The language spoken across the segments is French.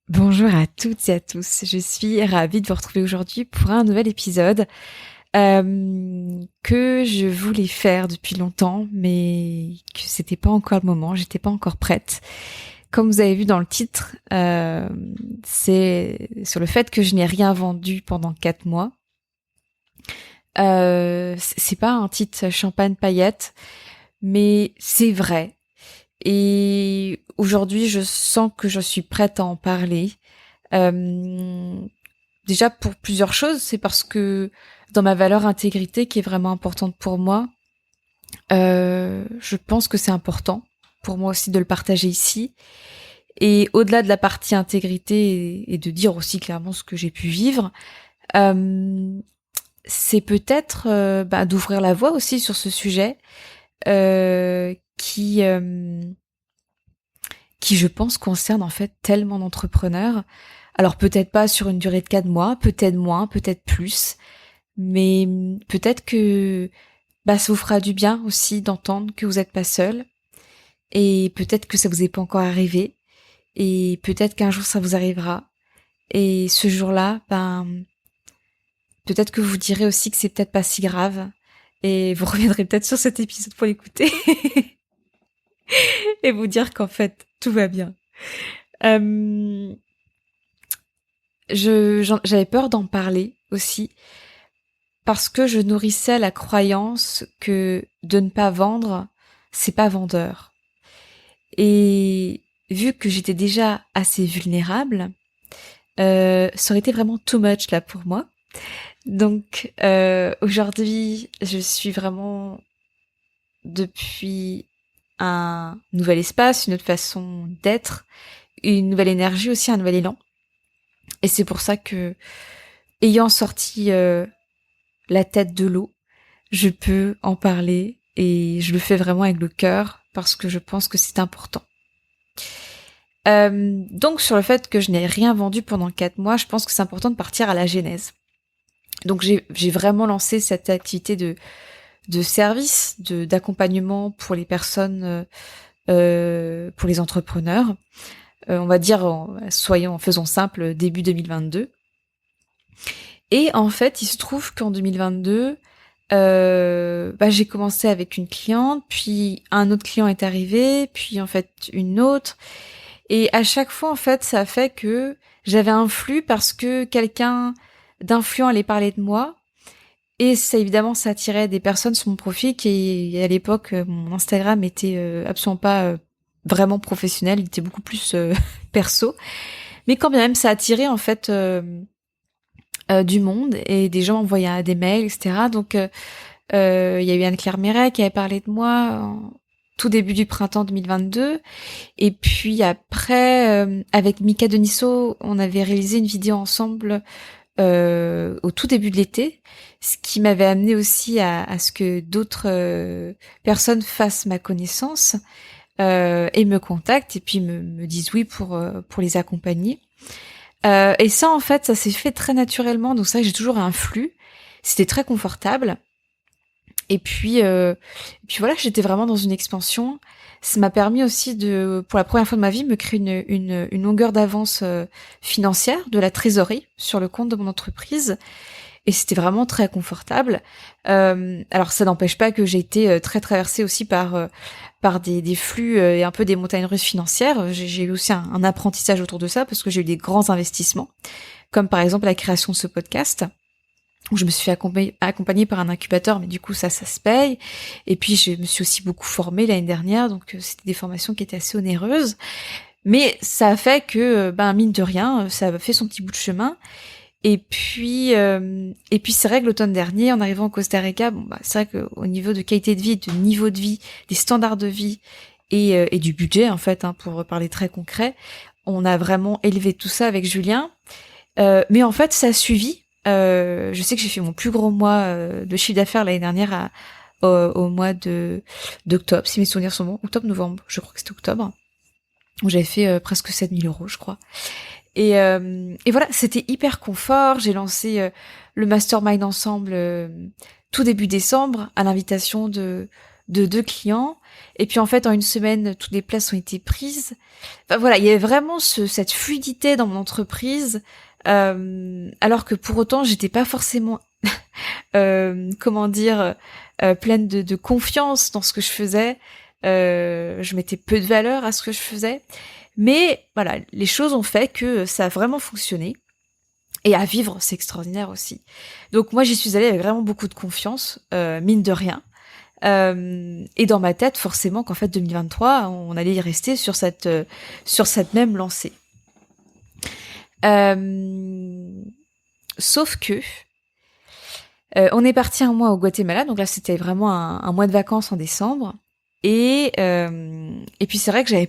Bonjour à toutes et à tous, je suis ravie de vous retrouver aujourd'hui pour un nouvel épisode que je voulais faire depuis longtemps, mais que c'était pas encore le moment, j'étais pas encore prête. Comme vous avez vu dans le titre, c'est sur le fait que je n'ai rien vendu pendant 4 mois. C'est pas un titre champagne paillettes, mais c'est vrai. Et aujourd'hui, je sens que je suis prête à en parler. Euh, Déjà pour plusieurs choses, c'est parce que dans ma valeur intégrité qui est vraiment importante pour moi, je pense que c'est important pour moi aussi de le partager ici. Et au-delà de la partie intégrité et de dire aussi clairement ce que j'ai pu vivre, euh, c'est peut-être d'ouvrir la voie aussi sur ce sujet qui je pense concerne en fait tellement d'entrepreneurs. Alors peut-être pas sur une durée de 4 mois, peut-être moins, peut-être plus, mais peut-être que ça vous fera du bien aussi d'entendre que vous n'êtes pas seul, et peut-être que ça vous est pas encore arrivé, et peut-être qu'un jour ça vous arrivera. Et ce jour-là, peut-être que vous direz aussi que c'est peut-être pas si grave, et vous reviendrez peut-être sur cet épisode pour l'écouter et vous dire qu'en fait tout va bien. Euh, j'avais peur d'en parler aussi parce que je nourrissais la croyance que de ne pas vendre, c'est pas vendeur. Et vu que j'étais déjà assez vulnérable, ça aurait été vraiment too much là pour moi. Donc aujourd'hui, je suis vraiment depuis un nouvel espace, une autre façon d'être, une nouvelle énergie aussi, un nouvel élan. Et c'est pour ça que, ayant sorti la tête de l'eau, je peux en parler et je le fais vraiment avec le cœur parce que je pense que c'est important. Donc sur le fait que je n'ai rien vendu pendant 4 mois, je pense que c'est important de partir à la genèse. Donc j'ai vraiment lancé cette activité de service, d'accompagnement pour les personnes, pour les entrepreneurs. On va dire, en faisant simple, début 2022. Et en fait, il se trouve qu'en 2022, j'ai commencé avec une cliente, puis un autre client est arrivé, puis en fait une autre. Et à chaque fois, en fait, ça a fait que j'avais un flux parce que quelqu'un d'influent allait parler de moi. Et ça, évidemment, ça attirait des personnes sur mon profil qui, à l'époque, mon Instagram était absolument pas vraiment professionnel, il était beaucoup plus perso. Mais quand bien même, ça attirait en fait du monde et des gens m'envoyaient des mails, etc. Donc, il y a eu Anne-Claire Méret qui avait parlé de moi en tout début du printemps 2022. Et puis après, avec Mika Denisso, on avait réalisé une vidéo ensemble au tout début de l'été, ce qui m'avait amené aussi à ce que d'autres personnes fassent ma connaissance et me contactent et puis me disent oui pour les accompagner. Et ça, en fait, ça s'est fait très naturellement, donc ça, j'ai toujours un flux. C'était très confortable. Et puis voilà, j'étais vraiment dans une expansion. Ça m'a permis aussi pour la première fois de ma vie, me créer une longueur d'avance financière, de la trésorerie sur le compte de mon entreprise. Et c'était vraiment très confortable. Alors ça n'empêche pas que j'ai été très traversée aussi par des flux et un peu des montagnes russes financières. J'ai eu aussi un apprentissage autour de ça parce que j'ai eu des grands investissements, comme par exemple la création de ce podcast où je me suis fait accompagner par un incubateur, mais du coup ça se paye. Et puis je me suis aussi beaucoup formée l'année dernière, donc c'était des formations qui étaient assez onéreuses. Mais ça a fait que, mine de rien, ça a fait son petit bout de chemin. Et puis c'est vrai que l'automne dernier, en arrivant au Costa Rica, c'est vrai qu'au niveau de qualité de vie, de niveau de vie, des standards de vie et du budget en fait, pour parler très concret, on a vraiment élevé tout ça avec Julien. Mais en fait, ça a suivi. Je sais que j'ai fait mon plus gros mois de chiffre d'affaires l'année dernière au mois d'octobre, si mes souvenirs sont bons. Octobre-novembre, je crois que c'était octobre, où j'avais fait presque 7 000 €, je crois. Et voilà, c'était hyper confort. J'ai lancé le mastermind ensemble tout début décembre à l'invitation de 2 clients. Et puis en fait, en une semaine, toutes les places ont été prises. Enfin voilà, il y avait vraiment cette fluidité dans mon entreprise, alors que pour autant, j'étais pas forcément, pleine de confiance dans ce que je faisais. Je mettais peu de valeur à ce que je faisais. Mais voilà, les choses ont fait que ça a vraiment fonctionné. Et à vivre, c'est extraordinaire aussi. Donc moi, j'y suis allée avec vraiment beaucoup de confiance, mine de rien. Et dans ma tête, forcément, qu'en fait 2023, on allait y rester sur cette même lancée. Sauf que on est parti un mois au Guatemala, donc là c'était vraiment un mois de vacances en décembre. Et puis c'est vrai que j'avais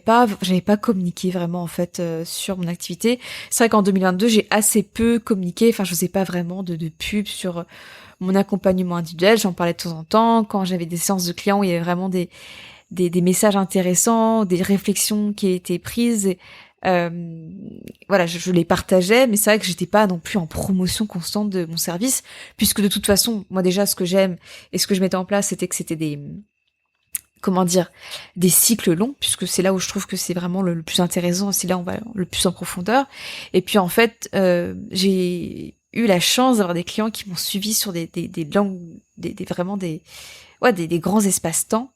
pas communiqué vraiment en fait sur mon activité. C'est vrai qu'en 2022 j'ai assez peu communiqué. Enfin je faisais pas vraiment de pub sur mon accompagnement individuel. J'en parlais de temps en temps quand j'avais des séances de clients où il y avait vraiment des messages intéressants, des réflexions qui étaient prises. Et, voilà, je les partageais, mais c'est vrai que j'étais pas non plus en promotion constante de mon service, puisque de toute façon moi déjà ce que j'aime et ce que je mettais en place c'était que c'était des cycles longs, puisque c'est là où je trouve que c'est vraiment le plus intéressant, c'est là où on va le plus en profondeur. Et puis en fait, j'ai eu la chance d'avoir des clients qui m'ont suivi sur des longues, vraiment des grands espaces-temps,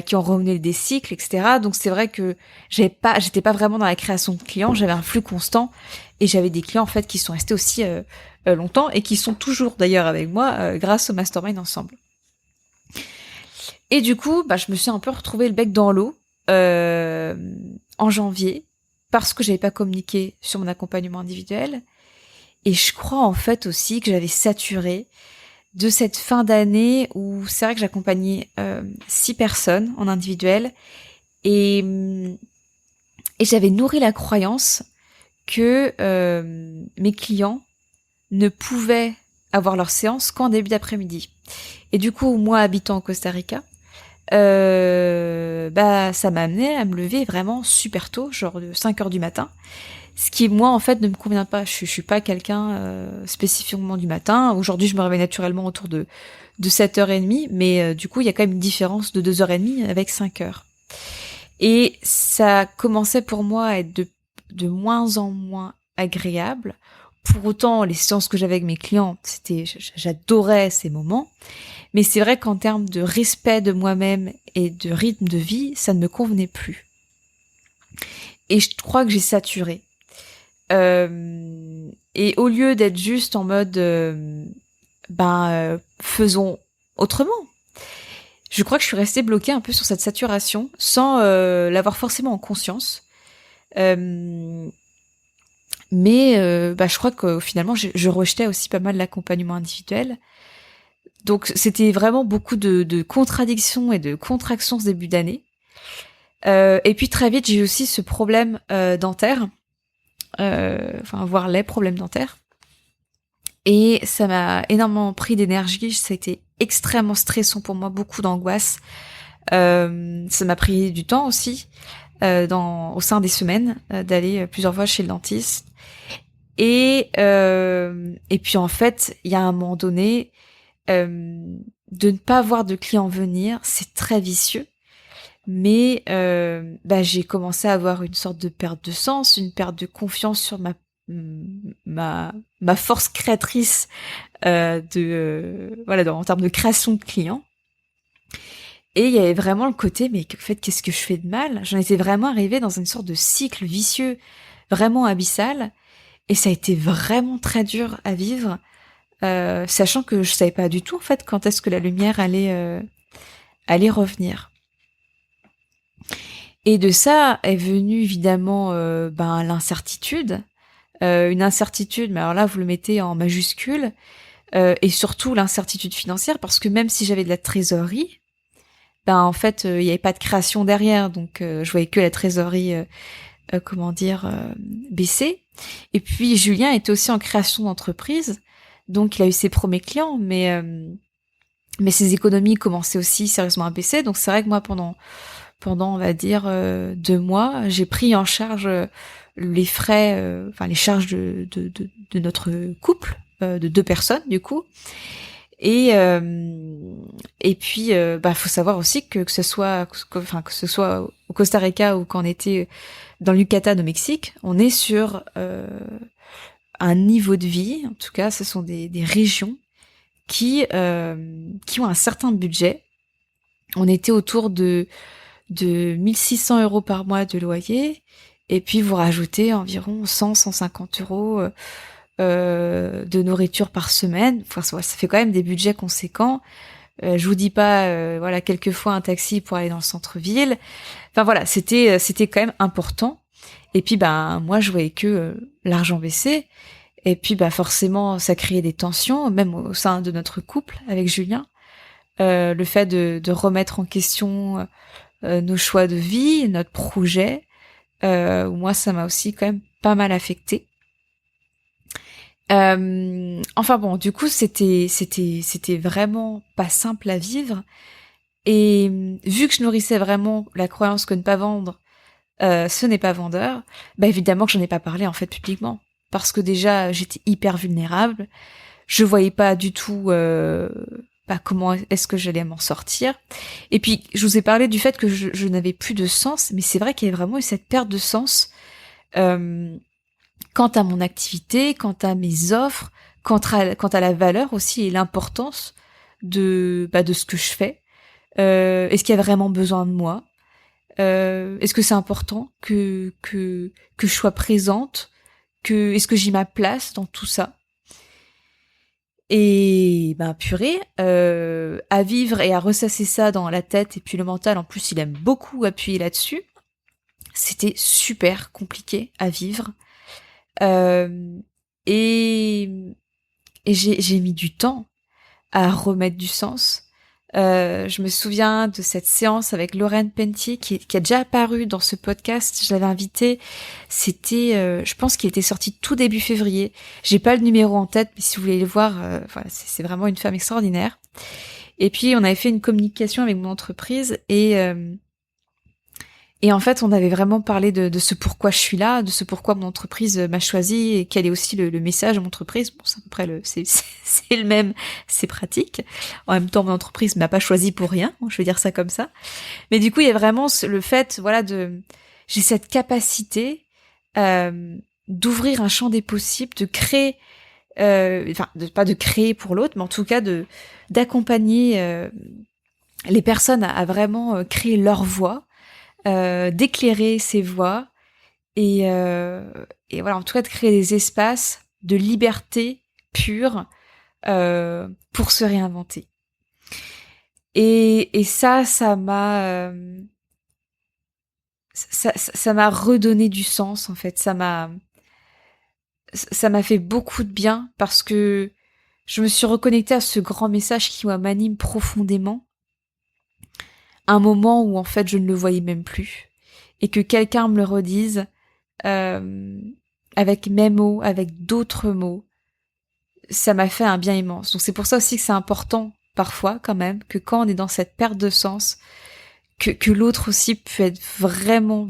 qui ont remené des cycles, etc. Donc c'est vrai que j'étais pas vraiment dans la création de clients, j'avais un flux constant, et j'avais des clients en fait qui sont restés aussi longtemps, et qui sont toujours d'ailleurs avec moi grâce au mastermind ensemble. Et du coup, je me suis un peu retrouvée le bec dans l'eau en janvier, parce que j'avais pas communiqué sur mon accompagnement individuel. Et je crois en fait aussi que j'avais saturé de cette fin d'année où c'est vrai que j'accompagnais 6 personnes en individuel, et j'avais nourri la croyance que mes clients ne pouvaient avoir leur séance qu'en début d'après-midi. Et du coup, moi habitant au Costa Rica, ça m'a amené à me lever vraiment super tôt, genre de 5 heures du matin. Ce qui, moi, en fait, ne me convient pas. Je suis pas quelqu'un spécifiquement du matin. Aujourd'hui, je me réveille naturellement autour de 7h30, mais du coup, il y a quand même une différence de 2h30 avec 5 heures. Et ça commençait pour moi à être de moins en moins agréable. Pour autant, les séances que j'avais avec mes clients, j'adorais ces moments. Mais c'est vrai qu'en termes de respect de moi-même et de rythme de vie, ça ne me convenait plus. Et je crois que j'ai saturé. Et au lieu d'être juste en mode faisons autrement, je crois que je suis restée bloquée un peu sur cette saturation sans l'avoir forcément en conscience. Mais je crois que finalement je rejetais aussi pas mal l'accompagnement individuel. Donc c'était vraiment beaucoup de contradictions et de contractions ce début d'année. Et puis très vite j'ai eu aussi ce problème dentaire, voire les problèmes dentaires. Et ça m'a énormément pris d'énergie, ça a été extrêmement stressant pour moi, beaucoup d'angoisse. Ça m'a pris du temps aussi, au sein des semaines, d'aller plusieurs fois chez le dentiste. Et puis en fait, il y a un moment donné, de ne pas voir de clients venir, c'est très vicieux. Mais j'ai commencé à avoir une sorte de perte de sens, une perte de confiance sur ma force créatrice en termes de création de clients. Et il y avait vraiment le côté, mais en fait, qu'est-ce que je fais de mal ? J'en étais vraiment arrivée dans une sorte de cycle vicieux, vraiment abyssal. Et ça a été vraiment très dur à vivre, sachant que je savais pas du tout, en fait, quand est-ce que la lumière allait revenir. Et de ça est venue, évidemment, l'incertitude. Une incertitude, mais alors là, vous le mettez en majuscule. Et surtout l'incertitude financière, parce que même si j'avais de la trésorerie, en fait, il n'y avait pas de création derrière, donc je voyais que la trésorerie, baisser. Et puis Julien était aussi en création d'entreprise, donc il a eu ses premiers clients, mais ses économies commençaient aussi sérieusement à baisser. Donc c'est vrai que moi, pendant on va dire 2 mois, j'ai pris en charge les frais, les charges de notre couple, de 2 personnes du coup. Et puis, faut savoir aussi que ce soit au Costa Rica ou quand on était dans le Yucatan au Mexique, on est sur un niveau de vie. En tout cas, ce sont des régions qui ont un certain budget. On était autour de 1600 euros par mois de loyer, et puis vous rajoutez environ 150 euros de nourriture par semaine. Enfin, ça fait quand même des budgets conséquents. Je vous dis pas, voilà, quelquefois un taxi pour aller dans le centre-ville. Enfin voilà, c'était quand même important. Et puis moi je voyais que l'argent baissait. Et puis forcément ça créait des tensions, même au sein de notre couple avec Julien. Le fait de remettre en question nos choix de vie, notre projet. Moi ça m'a aussi quand même pas mal affectée. Enfin bon, du coup c'était vraiment pas simple à vivre. Et vu que je nourrissais vraiment la croyance que ne pas vendre, ce n'est pas vendeur, évidemment que j'en ai pas parlé en fait publiquement. Parce que déjà j'étais hyper vulnérable, je voyais pas du tout comment est-ce que j'allais m'en sortir. Et puis je vous ai parlé du fait que je n'avais plus de sens, mais c'est vrai qu'il y avait vraiment eu cette perte de sens quant à mon activité, quant à mes offres, quant à la valeur aussi et l'importance de ce que je fais. Est-ce qu'il y a vraiment besoin de moi? Est-ce que c'est important que je sois présente? Est-ce que j'ai ma place dans tout ça? Et purée, à vivre et à ressasser ça dans la tête et puis le mental, en plus il aime beaucoup appuyer là-dessus. C'était super compliqué à vivre. Et j'ai mis du temps à remettre du sens. Je me souviens de cette séance avec Lorraine Pentier qui a déjà apparu dans ce podcast. Je l'avais invitée. C'était, je pense qu'il était sorti tout début février. J'ai pas le numéro en tête, mais si vous voulez le voir, voilà, c'est vraiment une femme extraordinaire. Et puis on avait fait une communication avec mon entreprise et en fait, on avait vraiment parlé de ce pourquoi je suis là, de ce pourquoi mon entreprise m'a choisi et quel est aussi le message de mon entreprise. Bon, c'est à peu près c'est le même, c'est pratique. En même temps, mon entreprise m'a pas choisi pour rien, je vais dire ça comme ça. Mais du coup, il y a vraiment le fait, voilà, j'ai cette capacité d'ouvrir un champ des possibles, de créer, pas de créer pour l'autre, mais en tout cas d'accompagner les personnes à vraiment créer leur voix. D'éclairer ses voix et voilà, en tout cas de créer des espaces de liberté pure pour se réinventer. Et ça m'a ça m'a redonné du sens en fait. Ça m'a fait beaucoup de bien parce que je me suis reconnectée à ce grand message qui m'anime profondément. Un moment où en fait je ne le voyais même plus et que quelqu'un me le redise avec mes mots, avec d'autres mots, ça m'a fait un bien immense. Donc c'est pour ça aussi que c'est important parfois quand même que quand on est dans cette perte de sens, que l'autre aussi peut être vraiment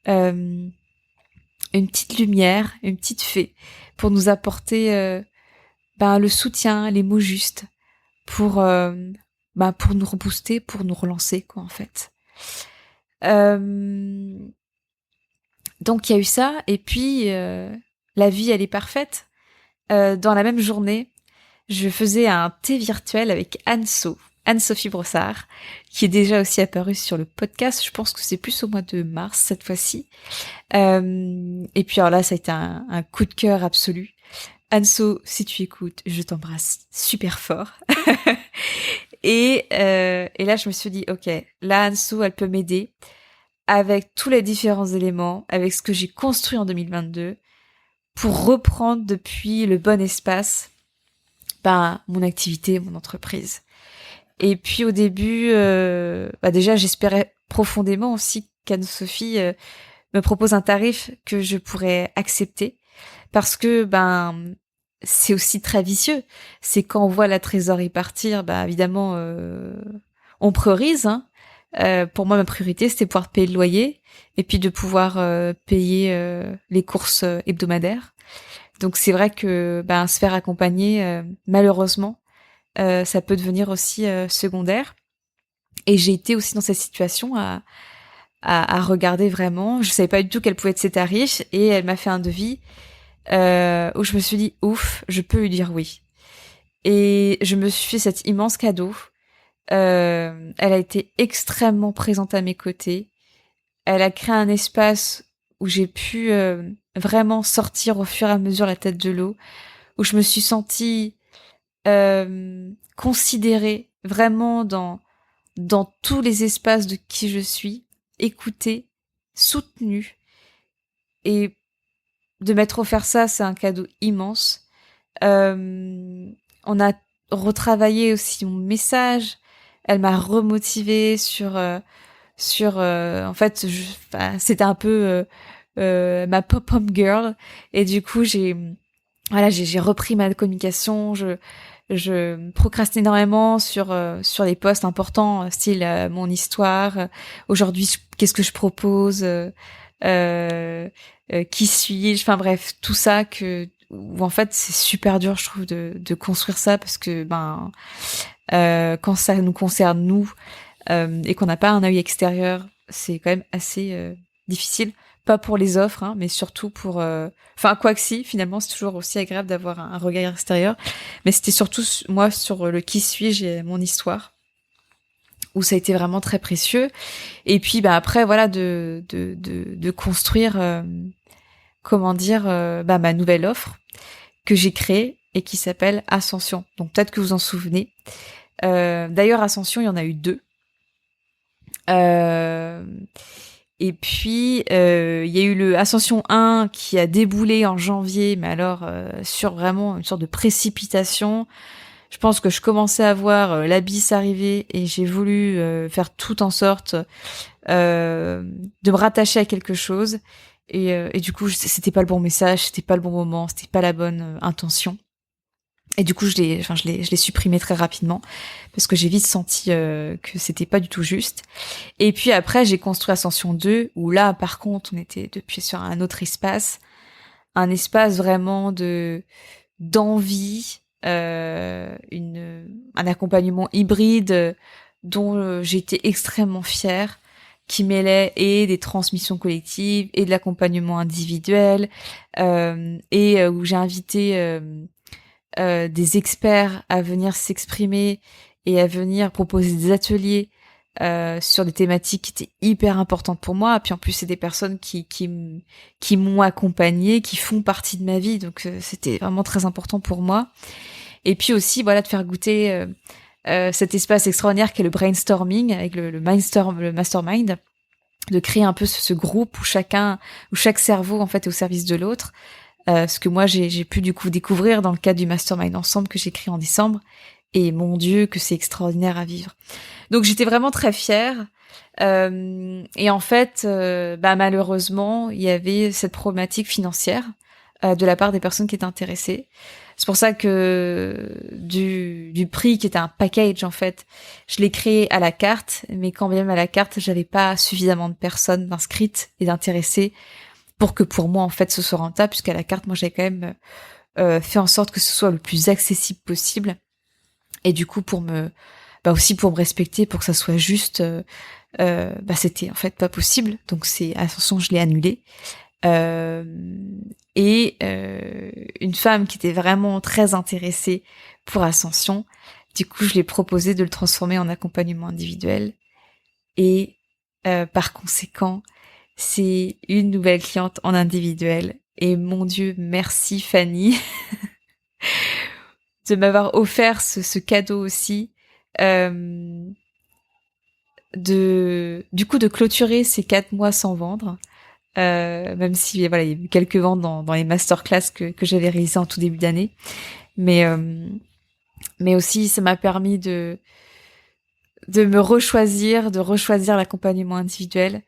une petite lumière, une petite fée pour nous apporter le soutien, les mots justes pour nous rebooster, pour nous relancer quoi en fait. Donc il y a eu ça et puis la vie elle est parfaite. Dans la même journée, je faisais un thé virtuel avec Anne-Sophie Brossard, qui est déjà aussi apparue sur le podcast. Je pense que c'est plus au mois de mars cette fois-ci. Et puis alors là, ça a été un coup de cœur absolu. Anso, si tu écoutes, je t'embrasse super fort. Et là, je me suis dit, ok, là, Anso, elle peut m'aider avec tous les différents éléments, avec ce que j'ai construit en 2022, pour reprendre depuis le bon espace mon activité, mon entreprise. Et puis au début, déjà, j'espérais profondément aussi qu'Anne-Sophie me propose un tarif que je pourrais accepter, parce que c'est aussi très vicieux. C'est quand on voit la trésorerie partir, évidemment, on priorise. Pour moi, ma priorité, c'était pouvoir payer le loyer et puis de pouvoir payer les courses hebdomadaires. Donc c'est vrai que se faire accompagner, malheureusement, ça peut devenir aussi secondaire. Et j'ai été aussi dans cette situation à regarder vraiment. Je savais pas du tout quels pouvaient être ses tarifs et elle m'a fait un devis où je me suis dit ouf, je peux lui dire oui. Et je me suis fait cet immense cadeau. Elle a été extrêmement présente à mes côtés. Elle a créé un espace où j'ai pu vraiment sortir au fur et à mesure la tête de l'eau, où je me suis sentie considérée vraiment dans tous les espaces de qui je suis, écoutée, soutenue. Et de m'être offert ça, c'est un cadeau immense. On a retravaillé aussi mon message. Elle m'a remotivée en fait, c'était un peu ma pop-up girl. Et du coup, j'ai repris ma communication. Je procrastine énormément sur les posts importants, style mon histoire. Aujourd'hui, qu'est-ce que je propose, qui suis-je. Enfin bref, tout ça où en fait c'est super dur, je trouve, de construire ça parce que quand ça nous concerne nous et qu'on n'a pas un œil extérieur, c'est quand même assez difficile. Pas pour les offres, hein, mais surtout pour... Enfin, quoi que si, finalement, c'est toujours aussi agréable d'avoir un regard extérieur. Mais c'était surtout, moi, sur le qui suis-je et mon histoire, où ça a été vraiment très précieux. Et puis, après, voilà, de construire, ma nouvelle offre que j'ai créée et qui s'appelle Ascension. Donc, peut-être que vous en souvenez. D'ailleurs, Ascension, il y en a eu 2. Et puis, il y a eu le Ascension 1 qui a déboulé en janvier, mais alors sur vraiment une sorte de précipitation. Je pense que je commençais à voir l'abysse arriver et j'ai voulu faire tout en sorte de me rattacher à quelque chose. Et du coup, c'était pas le bon message, c'était pas le bon moment, c'était pas la bonne intention. Et du coup, je l'ai supprimé très rapidement parce que j'ai vite senti que c'était pas du tout juste. Et puis après, j'ai construit Ascension 2 où là, par contre, on était depuis sur un autre espace, un espace vraiment d'envie, un accompagnement hybride dont j'ai été extrêmement fière, qui mêlait et des transmissions collectives et de l'accompagnement individuel, et où j'ai invité des experts à venir s'exprimer et à venir proposer des ateliers sur des thématiques qui étaient hyper importantes pour moi. Et puis en plus, c'est des personnes qui m'ont accompagnée, qui font partie de ma vie, donc c'était vraiment très important pour moi. Et puis aussi, voilà, de faire goûter cet espace extraordinaire qu'est le brainstorming avec le mastermind, de créer un peu ce groupe où chaque cerveau en fait est au service de l'autre. Ce que moi j'ai pu du coup découvrir dans le cadre du mastermind ensemble que j'ai créé en décembre. Et mon Dieu, que c'est extraordinaire à vivre. Donc j'étais vraiment très fière. Et en fait, malheureusement, il y avait cette problématique financière de la part des personnes qui étaient intéressées. C'est pour ça que du prix qui était un package en fait, je l'ai créé à la carte, mais quand même à la carte, j'avais pas suffisamment de personnes inscrites et d'intéressées pour que pour moi en fait ce soit rentable, puisqu'à la carte, moi j'avais quand même fait en sorte que ce soit le plus accessible possible. Et du coup aussi pour me respecter, pour que ça soit juste, c'était en fait pas possible. Donc Ascension, je l'ai annulé. Une femme qui était vraiment très intéressée pour Ascension, du coup je lui ai proposé de le transformer en accompagnement individuel. Et par conséquent, c'est une nouvelle cliente en individuel. Et mon Dieu, merci Fanny de m'avoir offert ce cadeau aussi, du coup de clôturer ces 4 mois sans vendre, même si voilà, il y a eu quelques ventes dans les masterclass que j'avais réalisées en tout début d'année, mais aussi ça m'a permis de me rechoisir, de rechoisir l'accompagnement individuel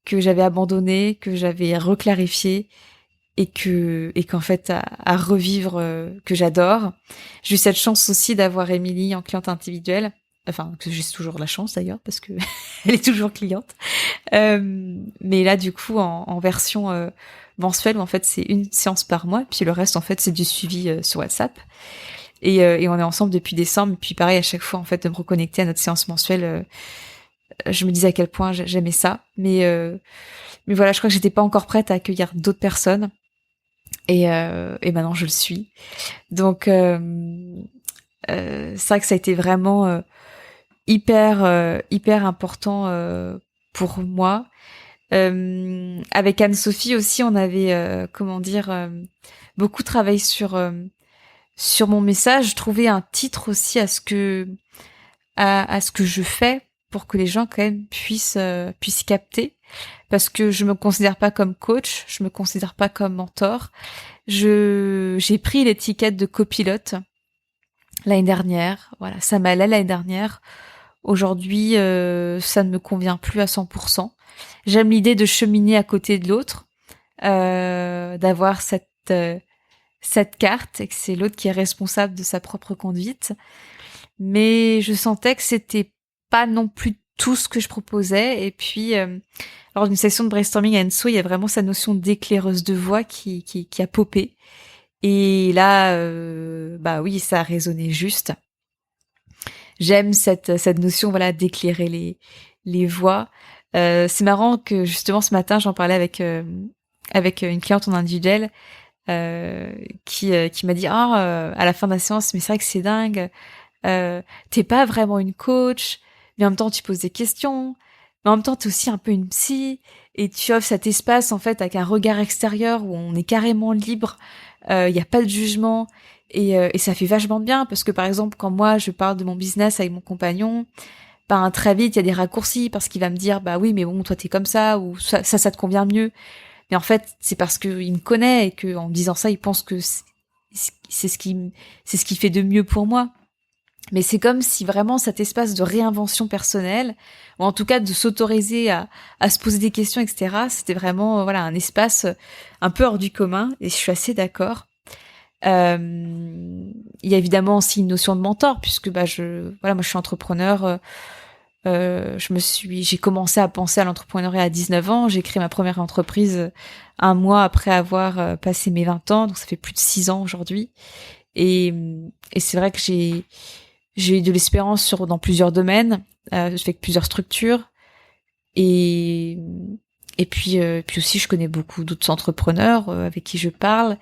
que j'avais abandonné, que j'avais reclarifié, et qu'en fait à revivre, que j'adore. J'ai eu cette chance aussi d'avoir Émilie en cliente individuelle, enfin que j'ai toujours la chance d'ailleurs parce que elle est toujours cliente, mais là du coup en version mensuelle où en fait c'est une séance par mois, puis le reste en fait c'est du suivi sur WhatsApp. Et on est ensemble depuis décembre. Et puis pareil, à chaque fois, en fait, de me reconnecter à notre séance mensuelle, je me disais à quel point j'aimais ça. Mais voilà, je crois que j'étais pas encore prête à accueillir d'autres personnes. Et maintenant, je le suis. Donc, c'est vrai que ça a été vraiment hyper important pour moi. Avec Anne-Sophie aussi, on avait, beaucoup travaillé sur mon message, trouver un titre aussi à ce que je fais pour que les gens quand même puissent capter, parce que je me considère pas comme coach, je me considère pas comme mentor. J'ai pris l'étiquette de copilote l'année dernière. Voilà, ça m'allait l'année dernière. Aujourd'hui, ça ne me convient plus à 100%. J'aime l'idée de cheminer à côté de l'autre, d'avoir cette carte et que c'est l'autre qui est responsable de sa propre conduite. Mais je sentais que c'était pas non plus tout ce que je proposais. Et puis, lors d'une session de brainstorming à Enso, il y a vraiment cette notion d'éclaireuse de voix qui a popé. Et là, bah oui, ça a résonné juste. J'aime cette notion, voilà, d'éclairer les voix. C'est marrant que justement ce matin, j'en parlais avec une cliente en individuel qui m'a dit à la fin de la séance, mais c'est vrai que c'est dingue. T'es pas vraiment une coach, mais en même temps tu poses des questions, mais en même temps t'es aussi un peu une psy, et tu offres cet espace en fait avec un regard extérieur où on est carrément libre, y a pas de jugement, et ça fait vachement bien parce que par exemple quand moi je parle de mon business avec mon compagnon, ben très vite il y a des raccourcis parce qu'il va me dire bah oui mais bon toi t'es comme ça ou ça te convient mieux, mais en fait c'est parce que il me connaît et que en me disant ça il pense que c'est ce qui fait de mieux pour moi. Mais c'est comme si vraiment cet espace de réinvention personnelle, ou en tout cas de s'autoriser à se poser des questions, etc., c'était vraiment voilà un espace un peu hors du commun, et je suis assez d'accord. Il y a évidemment aussi une notion de mentor, puisque bah moi je suis entrepreneur, j'ai commencé à penser à l'entrepreneuriat à 19 ans, j'ai créé ma première entreprise un mois après avoir passé mes 20 ans, donc ça fait plus de 6 ans aujourd'hui. Et, et c'est vrai que j'ai eu de l'expérience dans plusieurs domaines, avec plusieurs structures, et puis aussi je connais beaucoup d'autres entrepreneurs avec qui je parle,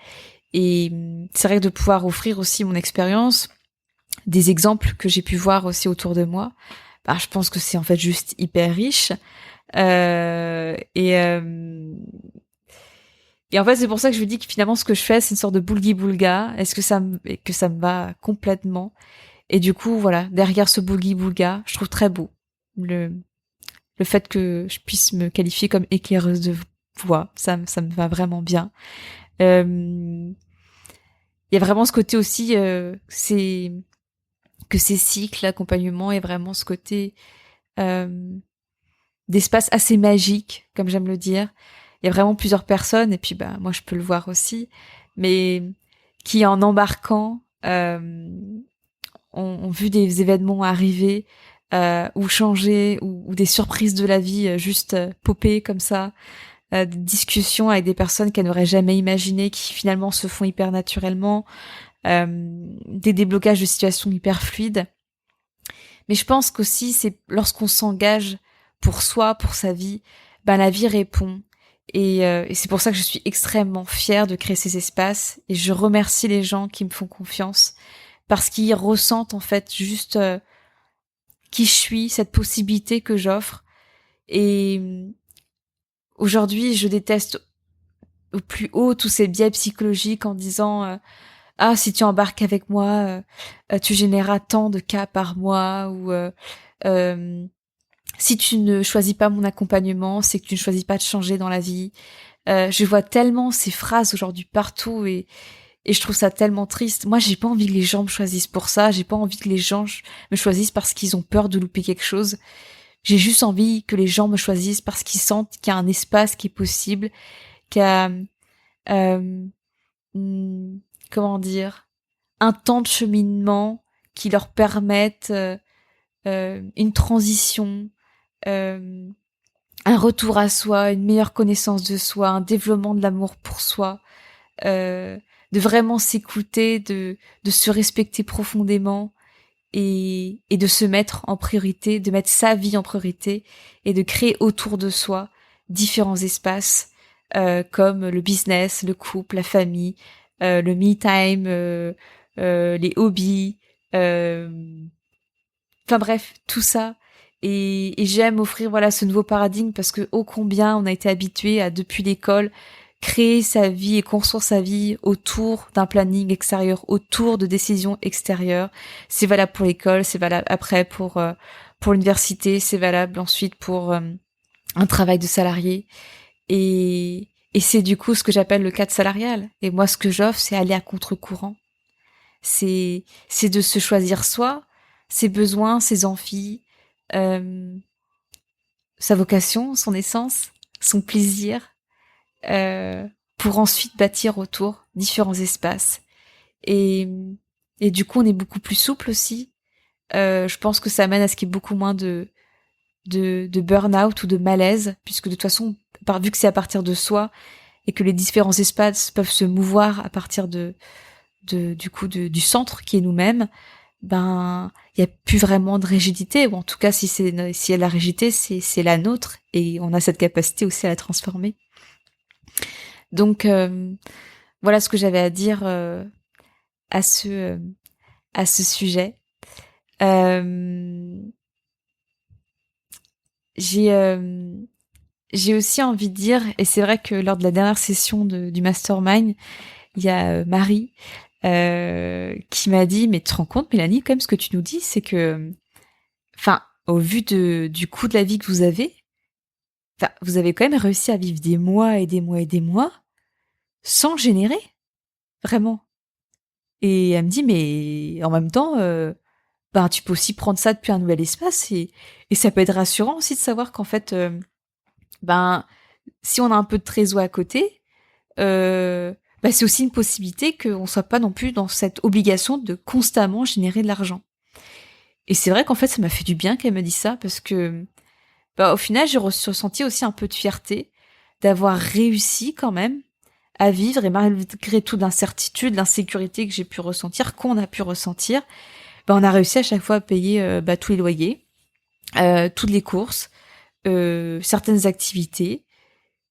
et c'est vrai que de pouvoir offrir aussi mon expérience, des exemples que j'ai pu voir aussi autour de moi, bah, je pense que c'est en fait juste hyper riche, euh, et euh, et en fait c'est pour ça que je me dis que finalement ce que je fais c'est une sorte de boulgui-boulga, est-ce que ça me va complètement. Et du coup, voilà, derrière ce boogie-booga, je trouve très beau le fait que je puisse me qualifier comme éclaireuse de voix. Ça me va vraiment bien. Il y a vraiment ce côté aussi, que ces cycles, l'accompagnement, est vraiment ce côté euh, d'espace assez magique, comme j'aime le dire. Il y a vraiment plusieurs personnes, et puis bah moi je peux le voir aussi, mais qui en embarquant ont vu des événements arriver ou changer ou des surprises de la vie juste popper comme ça, des discussions avec des personnes qu'elles n'auraient jamais imaginées qui finalement se font hyper naturellement, des déblocages de situations hyper fluides. Mais je pense qu'aussi c'est lorsqu'on s'engage pour soi, pour sa vie, ben la vie répond. Et c'est pour ça que je suis extrêmement fière de créer ces espaces, et je remercie les gens qui me font confiance parce qu'ils ressentent en fait juste qui je suis, cette possibilité que j'offre. Et aujourd'hui, je déteste au plus haut tous ces biais psychologiques en disant ah si tu embarques avec moi, tu généreras tant de cas par mois, ou euh, si tu ne choisis pas mon accompagnement, c'est que tu ne choisis pas de changer dans la vie. Je vois tellement ces phrases aujourd'hui partout, et je trouve ça tellement triste. Moi, j'ai pas envie que les gens me choisissent pour ça. J'ai pas envie que les gens me choisissent parce qu'ils ont peur de louper quelque chose. J'ai juste envie que les gens me choisissent parce qu'ils sentent qu'il y a un espace qui est possible, qu'il y a, euh, hmm, comment dire, un temps de cheminement qui leur permette une transition, euh, un retour à soi, une meilleure connaissance de soi, un développement de l'amour pour soi, euh, de vraiment s'écouter, de se respecter profondément et de se mettre en priorité, de mettre sa vie en priorité et de créer autour de soi différents espaces comme le business, le couple, la famille, le me time, les hobbies, enfin bref, tout ça. Et j'aime offrir voilà ce nouveau paradigme parce que ô combien on a été habitué à depuis l'école créer sa vie et construire sa vie autour d'un planning extérieur, autour de décisions extérieures. C'est valable pour l'école, c'est valable après pour l'université, c'est valable ensuite pour un travail de salarié. Et c'est du coup ce que j'appelle le cadre salarial. Et moi, ce que j'offre, c'est aller à contre-courant. C'est de se choisir soi, ses besoins, ses envies, euh, sa vocation, son essence, son plaisir, euh, pour ensuite bâtir autour différents espaces. Et, et du coup, on est beaucoup plus souple aussi. Je pense que ça amène à ce qu'il y ait beaucoup moins de burn-out ou de malaise, puisque de toute façon, vu que c'est à partir de soi et que les différents espaces peuvent se mouvoir à partir du centre qui est nous-mêmes, ben il y a plus vraiment de rigidité, ou en tout cas s'il y a la rigidité, c'est la nôtre et on a cette capacité aussi à la transformer. Donc voilà ce que j'avais à dire à ce sujet. J'ai aussi envie de dire, et c'est vrai que lors de la dernière session du mastermind, il y a Marie qui m'a dit, mais tu te rends compte, Mélanie, quand même, ce que tu nous dis, c'est que, enfin, au vu du coût de la vie que vous avez, enfin, vous avez quand même réussi à vivre des mois et des mois et des mois sans générer, vraiment. Et elle me dit, mais en même temps, ben, tu peux aussi prendre ça depuis un nouvel espace et ça peut être rassurant aussi de savoir qu'en fait, ben, si on a un peu de trésor à côté, bah, c'est aussi une possibilité qu'on soit pas non plus dans cette obligation de constamment générer de l'argent. Et c'est vrai qu'en fait, ça m'a fait du bien qu'elle me dise ça parce que, bah, au final, j'ai ressenti aussi un peu de fierté d'avoir réussi quand même à vivre et malgré toute l'incertitude, l'insécurité que j'ai pu ressentir, qu'on a pu ressentir, bah, on a réussi à chaque fois à payer bah, tous les loyers, toutes les courses, certaines activités.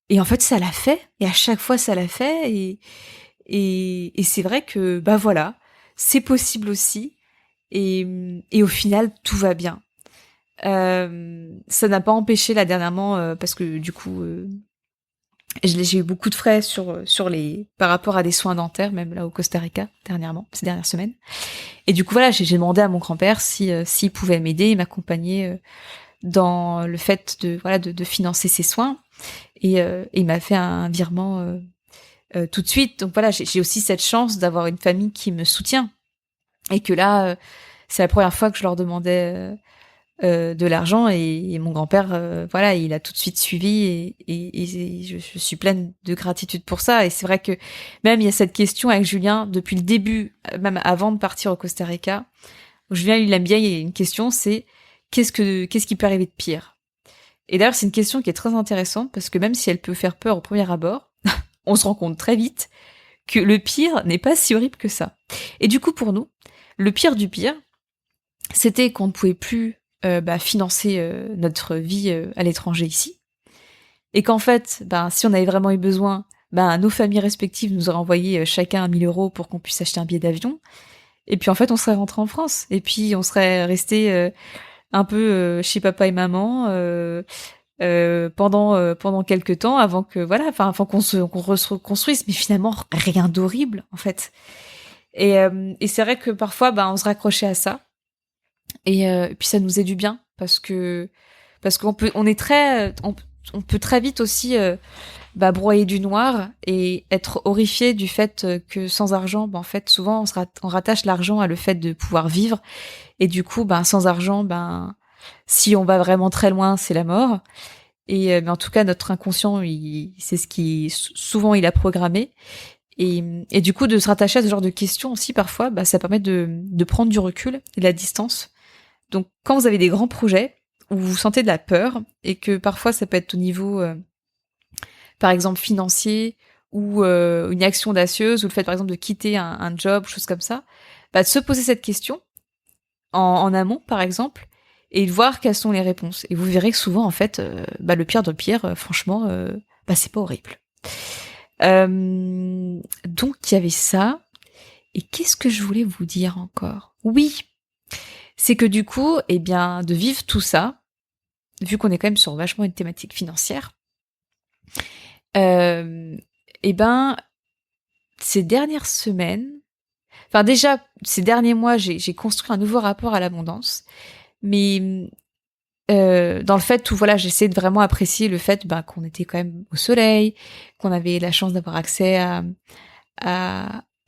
Et en fait, ça l'a fait. Et à chaque fois, ça l'a fait. Et c'est vrai que, bah voilà, c'est possible aussi. Et au final, tout va bien. Ça n'a pas empêché là dernièrement, parce que du coup, j'ai eu beaucoup de frais par rapport à des soins dentaires, même là au Costa Rica dernièrement, ces dernières semaines. Et du coup voilà, j'ai demandé à mon grand-père s'il pouvait m'aider et m'accompagner dans le fait de financer ses soins. Et il m'a fait un virement tout de suite. Donc voilà, j'ai aussi cette chance d'avoir une famille qui me soutient. Et que là, c'est la première fois que je leur demandais de l'argent et mon grand-père, voilà, il a tout de suite suivi et je suis pleine de gratitude pour ça. Et c'est vrai que même il y a cette question avec Julien depuis le début, même avant de partir au Costa Rica. Julien, il aime bien, il y a une question, c'est qu'est-ce qui peut arriver de pire? Et d'ailleurs, c'est une question qui est très intéressante parce que même si elle peut faire peur au premier abord, on se rend compte très vite que le pire n'est pas si horrible que ça. Et du coup, pour nous, le pire du pire, c'était qu'on ne pouvait plus financer notre vie à l'étranger ici. Et qu'en fait, si on avait vraiment eu besoin, nos familles respectives nous auraient envoyé chacun 1 000 euros pour qu'on puisse acheter un billet d'avion. Et puis en fait, on serait rentré en France. Et puis on serait resté un peu chez papa et maman pendant quelques temps avant que avant qu'on se reconstruise. Mais finalement, rien d'horrible en fait. Et c'est vrai que parfois, on se raccrochait à ça. Et puis ça nous faisait du bien parce qu'on peut, on peut très vite aussi broyer du noir et être horrifié du fait que sans argent, en fait, souvent on rattache l'argent à le fait de pouvoir vivre. Et du coup, sans argent, si on va vraiment très loin, c'est la mort. Et mais en tout cas, notre inconscient, c'est ce qui souvent il a programmé. Et du coup, de se rattacher à ce genre de questions aussi, parfois, ça permet de prendre du recul et de la distance. Donc, quand vous avez des grands projets où vous sentez de la peur et que parfois ça peut être au niveau, par exemple, financier ou une action audacieuse, ou le fait par exemple de quitter un job, choses comme ça, de se poser cette question en amont par exemple, et de voir quelles sont les réponses. Et vous verrez que souvent en fait, le pire de le pire, franchement, c'est pas horrible. Donc il y avait ça. Et qu'est-ce que je voulais vous dire encore ? Oui, c'est que du coup, de vivre tout ça, vu qu'on est quand même sur vachement une thématique financière, ces dernières semaines, déjà ces derniers mois, j'ai construit un nouveau rapport à l'abondance, mais dans le fait où j'essaie de vraiment apprécier le fait qu'on était quand même au soleil, qu'on avait la chance d'avoir accès à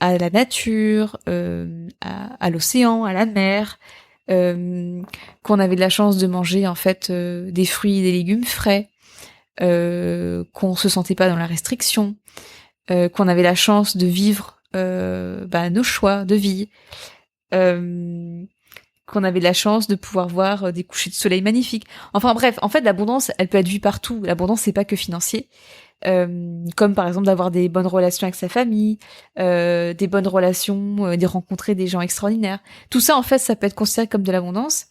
la nature, à l'océan, à la mer, qu'on avait de la chance de manger en fait des fruits et des légumes frais, qu'on se sentait pas dans la restriction, qu'on avait la chance de vivre nos choix de vie, qu'on avait la chance de pouvoir voir des couchers de soleil magnifiques. Enfin bref, en fait l'abondance, elle peut être vue partout. L'abondance, c'est pas que financier. Comme par exemple d'avoir des bonnes relations avec sa famille, des bonnes relations, de rencontrer des gens extraordinaires. Tout ça, en fait, ça peut être considéré comme de l'abondance.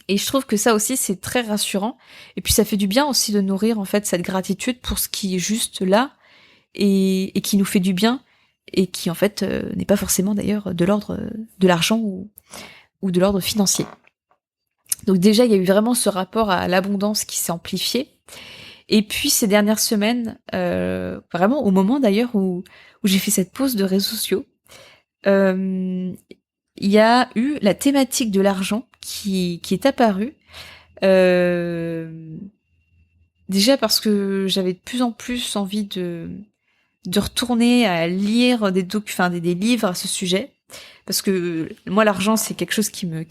Et je trouve que ça aussi, c'est très rassurant. Et puis ça fait du bien aussi de nourrir en fait cette gratitude pour ce qui est juste là et qui nous fait du bien et qui en fait n'est pas forcément d'ailleurs de l'ordre de l'argent ou de l'ordre financier. Donc déjà, il y a eu vraiment ce rapport à l'abondance qui s'est amplifié. Et puis ces dernières semaines, vraiment au moment d'ailleurs où j'ai fait cette pause de réseaux sociaux, il y a eu la thématique de l'argent qui est apparue. Déjà parce que j'avais de plus en plus envie de retourner à lire des livres à ce sujet. Parce que moi, l'argent, c'est quelque chose qui me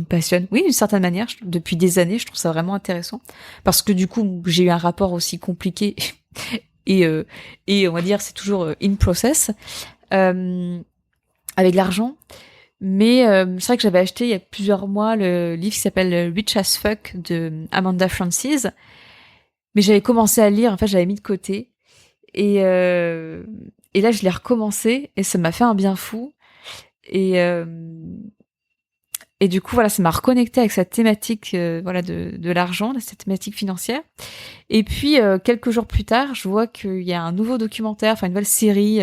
passionne. Oui, d'une certaine manière, depuis des années, je trouve ça vraiment intéressant. Parce que du coup, j'ai eu un rapport aussi compliqué et on va dire, c'est toujours in process avec l'argent. Mais c'est vrai que j'avais acheté il y a plusieurs mois le livre qui s'appelle Rich as Fuck de Amanda Frances. Mais j'avais commencé à lire, en fait, j'avais mis de côté. Et là, je l'ai recommencé et ça m'a fait un bien fou. Et du coup, ça m'a reconnecté avec cette thématique de l'argent, cette thématique financière. Et puis, quelques jours plus tard, je vois qu'il y a un nouveau documentaire, une nouvelle série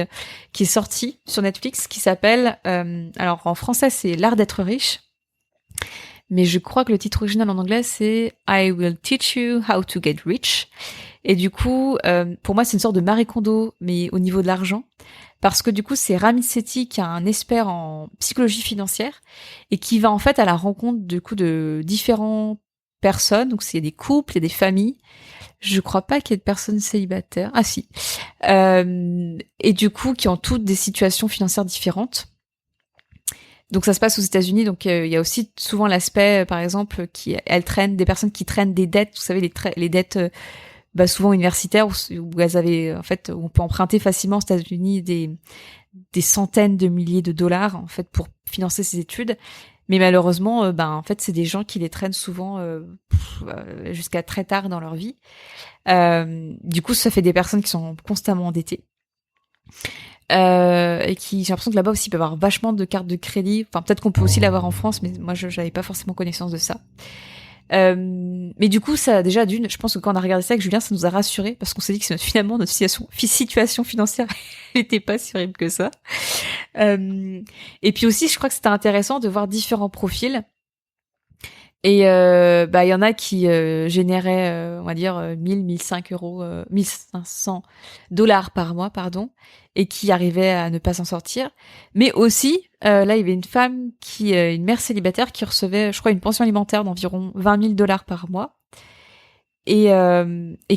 qui est sortie sur Netflix qui s'appelle, alors en français, c'est L'art d'être riche. Mais je crois que le titre original en anglais, c'est I Will Teach You How to Get Rich. Et du coup, pour moi, c'est une sorte de Marie Kondo, mais au niveau de l'argent. Parce que du coup, c'est Ramit Sethi qui est un expert en psychologie financière et qui va en fait à la rencontre du coup de différentes personnes. Donc, il y a des couples, il y a des familles. Je crois pas qu'il y ait de personnes célibataires. Ah si. Et du coup, qui ont toutes des situations financières différentes. Donc ça se passe aux États-Unis, donc il y a aussi souvent l'aspect, par exemple, elles traînent des personnes qui traînent des dettes. Vous savez, les dettes souvent universitaires où elles avaient en fait, où on peut emprunter facilement aux États-Unis des centaines de milliers de dollars en fait pour financer ses études. Mais malheureusement, en fait, c'est des gens qui les traînent souvent jusqu'à très tard dans leur vie. Du coup, ça fait des personnes qui sont constamment endettées. Et qui, j'ai l'impression que là-bas aussi, il peut y avoir vachement de cartes de crédit. Enfin, peut-être qu'on peut aussi l'avoir en France, mais moi, j'avais pas forcément connaissance de ça. Mais du coup, ça, déjà, je pense que quand on a regardé ça avec Julien, ça nous a rassurés, parce qu'on s'est dit que finalement, notre situation financière n'était pas si horrible que ça. Et puis aussi, je crois que c'était intéressant de voir différents profils. Et il y en a qui généraient, on va dire, 1500 dollars par mois, pardon, et qui arrivaient à ne pas s'en sortir. Mais aussi, là, il y avait une femme une mère célibataire qui recevait, je crois, une pension alimentaire d'environ 20 000 dollars par mois, et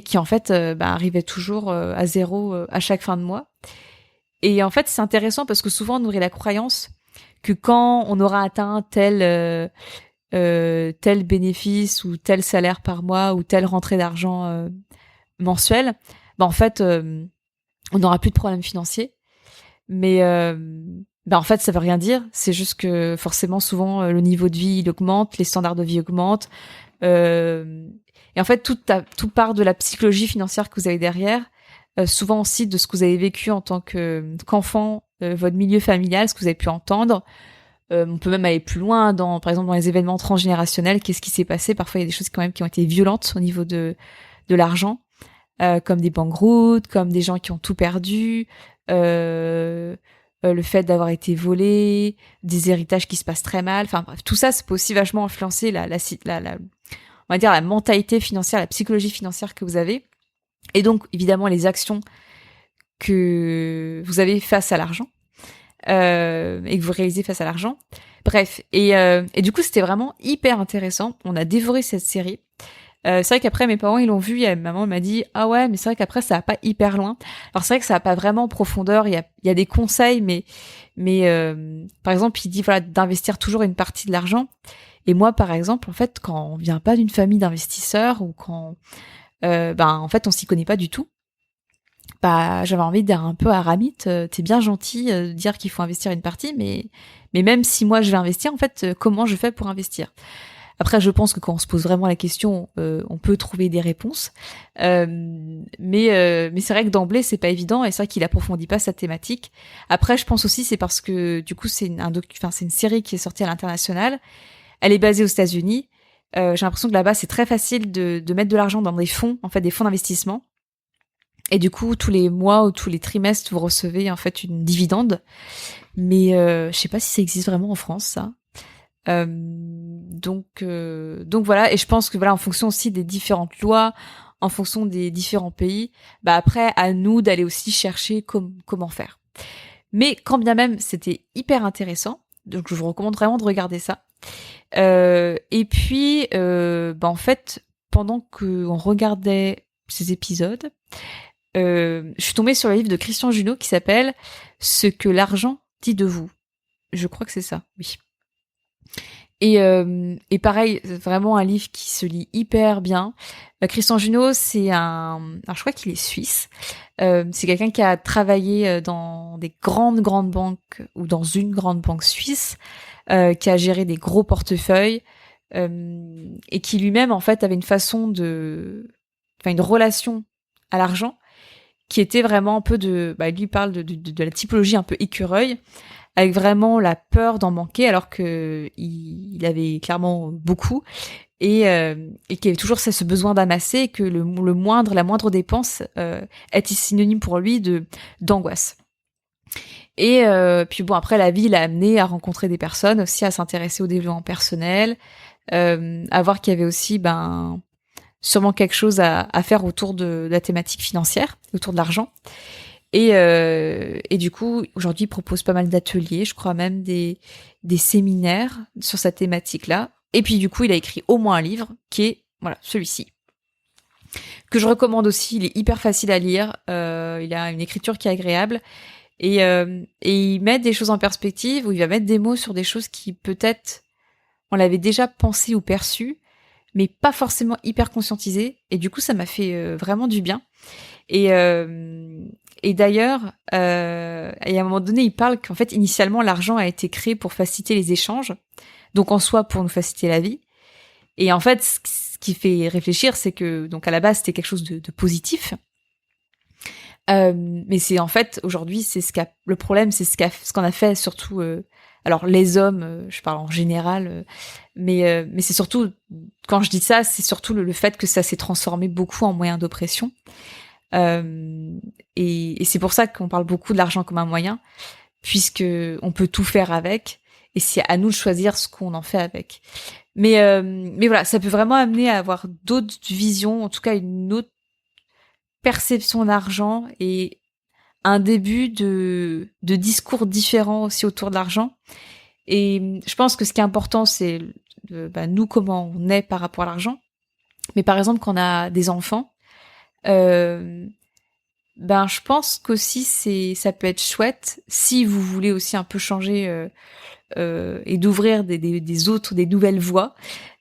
qui en fait, arrivait toujours à zéro à chaque fin de mois. Et en fait, c'est intéressant parce que souvent, on nourrit la croyance que quand on aura atteint tel bénéfice ou tel salaire par mois ou telle rentrée d'argent mensuelle, en fait, on n'aura plus de problèmes financiers. Mais en fait, ça veut rien dire. C'est juste que forcément, souvent, le niveau de vie il augmente, les standards de vie augmentent. Et en fait, tout part de la psychologie financière que vous avez derrière. souvent aussi de ce que vous avez vécu en tant qu'enfant, votre milieu familial, ce que vous avez pu entendre. On peut même aller plus loin par exemple dans les événements transgénérationnels. Qu'est-ce qui s'est passé? Parfois, il y a des choses quand même qui ont été violentes au niveau de l'argent, comme des banqueroutes, comme des gens qui ont tout perdu, le fait d'avoir été volé, des héritages qui se passent très mal. Enfin bref, tout ça, ça peut aussi vachement influencer on va dire la mentalité financière, la psychologie financière que vous avez. Et donc, évidemment, les actions que vous avez face à l'argent. Et que vous réalisez face à l'argent. Bref, et du coup c'était vraiment hyper intéressant. On a dévoré cette série. C'est vrai qu'après mes parents ils l'ont vu, et maman m'a dit ah ouais mais c'est vrai qu'après ça va pas hyper loin. Alors c'est vrai que ça va pas vraiment en profondeur. Il y a des conseils, mais par exemple il dit voilà d'investir toujours une partie de l'argent. Et moi par exemple en fait quand on vient pas d'une famille d'investisseurs ou quand en fait on s'y connaît pas du tout. Bah, j'avais envie de dire un peu à Ramit, t'es bien gentil de dire qu'il faut investir une partie, mais même si moi je vais investir, en fait, comment je fais pour investir? Après, je pense que quand on se pose vraiment la question, on peut trouver des réponses, mais c'est vrai que d'emblée c'est pas évident, et c'est vrai qu'il approfondit pas sa thématique. Après, je pense aussi c'est parce que du coup c'est une série qui est sortie à l'international, elle est basée aux États-Unis. J'ai l'impression que là-bas c'est très facile de mettre de l'argent dans des fonds, en fait des fonds d'investissement. Et du coup, tous les mois ou tous les trimestres, vous recevez en fait une dividende. Mais je sais pas si ça existe vraiment en France, ça. Donc voilà. Et je pense que voilà, en fonction aussi des différentes lois, en fonction des différents pays, bah après, à nous d'aller aussi chercher comment faire. Mais quand bien même, c'était hyper intéressant. Donc je vous recommande vraiment de regarder ça. Et puis, en fait, pendant qu'on regardait ces épisodes, je suis tombée sur le livre de Christian Junod qui s'appelle « Ce que l'argent dit de vous ». Je crois que c'est ça, oui. Et pareil, c'est vraiment un livre qui se lit hyper bien. Christian Junod, alors je crois qu'il est suisse. C'est quelqu'un qui a travaillé dans des grandes banques ou dans une grande banque suisse, qui a géré des gros portefeuilles, et qui lui-même en fait avait une relation à l'argent qui était vraiment un peu lui parle de la typologie un peu écureuil, avec vraiment la peur d'en manquer, alors que il avait clairement beaucoup, et qu'il avait toujours ce besoin d'amasser, et que la moindre dépense était synonyme pour lui d'angoisse. Et puis bon, après la vie l'a amené à rencontrer des personnes aussi, à s'intéresser au développement personnel, à voir qu'il y avait aussi sûrement quelque chose à faire autour de la thématique financière, autour de l'argent. Et du coup, aujourd'hui, il propose pas mal d'ateliers, je crois même des séminaires sur cette thématique-là. Et puis du coup, il a écrit au moins un livre qui est celui-ci, que je recommande aussi. Il est hyper facile à lire, il a une écriture qui est agréable, et il met des choses en perspective, où il va mettre des mots sur des choses qui peut-être on l'avait déjà pensé ou perçu, mais pas forcément hyper conscientisé. Et du coup, ça m'a fait vraiment du bien. Et d'ailleurs, et à un moment donné, il parle qu'en fait, initialement, l'argent a été créé pour faciliter les échanges, donc en soi pour nous faciliter la vie. Et en fait, ce qui fait réfléchir, c'est que donc à la base, c'était quelque chose de positif. Mais c'est en fait aujourd'hui, le problème, c'est ce qu'on a fait surtout. Alors les hommes, je parle en général, mais c'est surtout, quand je dis ça, c'est surtout le fait que ça s'est transformé beaucoup en moyen d'oppression. Et c'est pour ça qu'on parle beaucoup de l'argent comme un moyen, puisque on peut tout faire avec, et c'est à nous de choisir ce qu'on en fait avec. Mais voilà, ça peut vraiment amener à avoir d'autres visions, en tout cas une autre perception d'argent, et un début de discours différents aussi autour de l'argent. Et je pense que ce qui est important, c'est nous, comment on est par rapport à l'argent. Mais par exemple, quand on a des enfants, je pense qu'aussi ça peut être chouette, si vous voulez aussi un peu changer et d'ouvrir des nouvelles voies,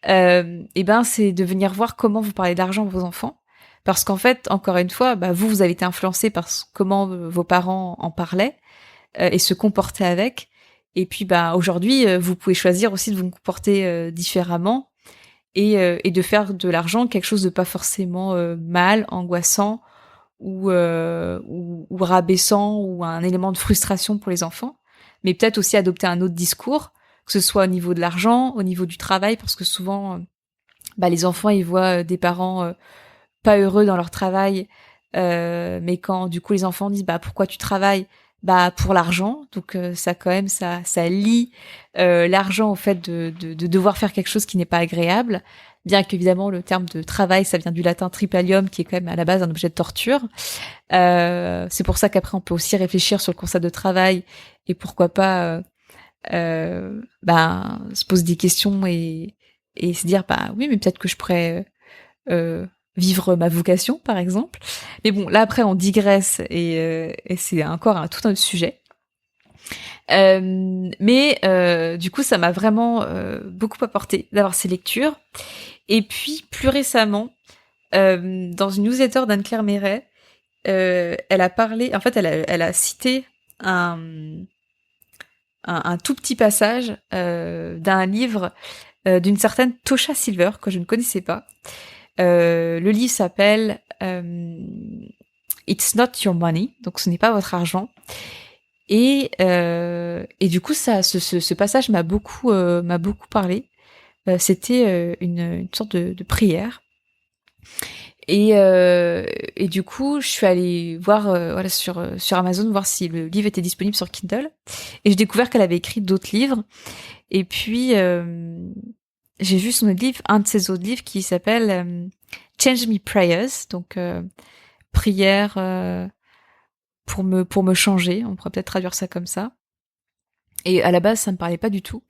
c'est de venir voir comment vous parlez d'argent à vos enfants. Parce qu'en fait, encore une fois, vous avez été influencé par comment vos parents en parlaient et se comportaient avec. Et puis aujourd'hui, vous pouvez choisir aussi de vous comporter différemment, et de faire de l'argent quelque chose de pas forcément mal, angoissant, ou rabaissant ou un élément de frustration pour les enfants, mais peut-être aussi adopter un autre discours, que ce soit au niveau de l'argent, au niveau du travail, parce que souvent, les enfants, ils voient des parents pas heureux dans leur travail, mais quand du coup les enfants disent pourquoi tu travailles, pour l'argent, donc ça quand même ça lie l'argent au fait de devoir faire quelque chose qui n'est pas agréable, bien qu'évidemment le terme de travail ça vient du latin tripalium qui est quand même à la base un objet de torture. C'est pour ça qu'après on peut aussi réfléchir sur le concept de travail et pourquoi pas se poser des questions et se dire oui mais peut-être que je pourrais vivre ma vocation, par exemple. Mais bon, là après on digresse et c'est encore tout un autre sujet. Mais du coup, ça m'a vraiment beaucoup apporté d'avoir ces lectures. Et puis plus récemment, dans une newsletter d'Anne-Claire Méret, elle a parlé, en fait, elle a cité un tout petit passage d'un livre d'une certaine Tosha Silver que je ne connaissais pas. Le livre s'appelle It's Not Your Money, donc ce n'est pas votre argent. Et du coup, ce passage m'a beaucoup parlé. C'était une sorte de prière. Et du coup, je suis allée voir sur Amazon voir si le livre était disponible sur Kindle. Et j'ai découvert qu'elle avait écrit d'autres livres. Et puis j'ai vu son autre livre, un de ses autres livres qui s'appelle Change Me Prayers, donc prière pour me changer, on pourrait peut-être traduire ça comme ça. Et à la base, ça me parlait pas du tout.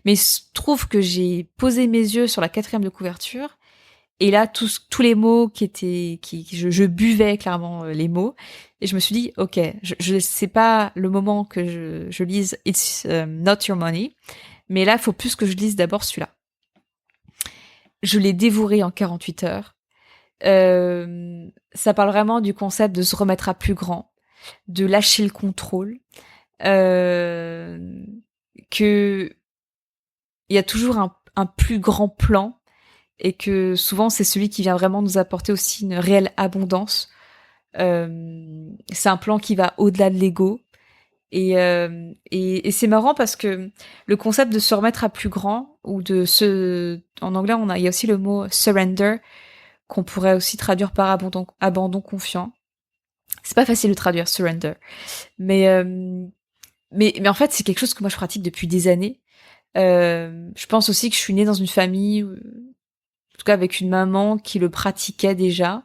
Mais il se trouve que j'ai posé mes yeux sur la 4e de couverture, et là, tous les mots je buvais clairement les mots, et je me suis dit, ok, je sais pas le moment que je lise It's Not Your Money, mais là, il faut plus que je lise d'abord celui-là. Je l'ai dévoré en 48 heures. Ça parle vraiment du concept de se remettre à plus grand, de lâcher le contrôle, que il y a toujours un plus grand plan et que souvent c'est celui qui vient vraiment nous apporter aussi une réelle abondance. C'est un plan qui va au-delà de l'ego. Et c'est marrant parce que le concept de se remettre à plus grand ou en anglais il y a aussi le mot surrender qu'on pourrait aussi traduire par abandon confiant. C'est pas facile de traduire surrender, mais en fait c'est quelque chose que moi je pratique depuis des années. Je pense aussi que je suis née dans une famille, en tout cas avec une maman qui le pratiquait déjà,